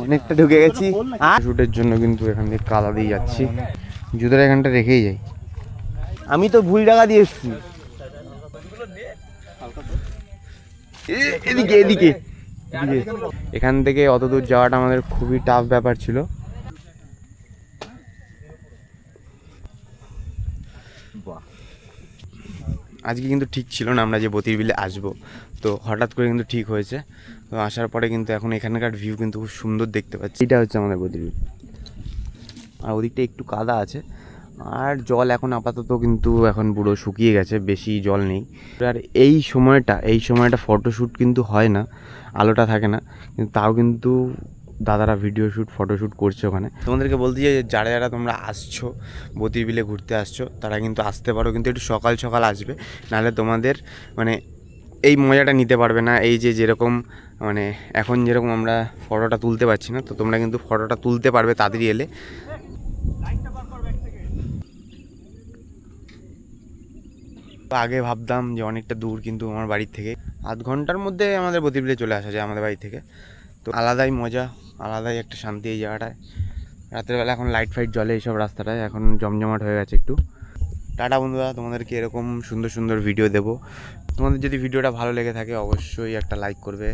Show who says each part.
Speaker 1: অনেকটা ঢুকে গেছি। শুটের জন্য কিন্তু এখান থেকে কাদা দিয়ে যাচ্ছি, জুতোটা এখানটা রেখেই যাই। আমি তো ভুল জায়গা দিয়ে এসছি। এদিকে এদিকে এখান থেকে অত দূর যাওয়াটা আমাদের খুবই টাফ ব্যাপার ছিল। আজকে কিন্তু ঠিক ছিল না আমরা যে বতির বিলে আসবো, তো হঠাৎ করে কিন্তু ঠিক হয়েছে। তো আসার পরে কিন্তু এখন এখানকার ভিউ কিন্তু খুব সুন্দর দেখতে পাচ্ছি। এটা হচ্ছে আমাদের বতির বিল, আর ওদিকটা একটু কাদা আছে, আর জল এখন আপাতত কিন্তু এখন পুরো শুকিয়ে গেছে, বেশি জল নেই। আর এই সময়টা ফটোশ্যুট কিন্তু হয় না, আলোটা থাকে না, কিন্তু তাও কিন্তু দাদারা ভিডিও শ্যুট ফটোশ্যুট করছে ওখানে। তোমাদেরকে বলতে চাই যে যারা যারা তোমরা আসছো বতির বিলে ঘুরতে আসছো, তারা কিন্তু আসতে পারো, কিন্তু একটু সকাল সকাল আসবে, নাহলে তোমাদের মানে এই মজাটা নিতে পারবে না। এই যে যেরকম মানে এখন যেরকম আমরা ফটোটা তুলতে পারছি না, তো তোমরা কিন্তু ফটোটা তুলতে পারবে তাড়াতাড়ি এলে। আগে ভাবতাম যে অনেকটা দূর, কিন্তু আমার বাড়ির থেকে আধ ঘন্টার মধ্যে আমাদের বতির বিলে চলে আসা যায় আমাদের বাড়ি থেকে। তো আলাদাই মজা, আলাদাই একটা শান্তি এই জায়গাটায়। রাতের বেলা এখন লাইট ফাইট জ্বলে এইসব রাস্তাটায়, এখন জমজমাট হয়ে গেছে একটু। টাটা বন্ধুরা, তোমাদেরকে এরকম সুন্দর সুন্দর ভিডিও দেবো। তোমাদের যদি ভিডিওটা ভালো লেগে থাকে অবশ্যই একটা লাইক করবে।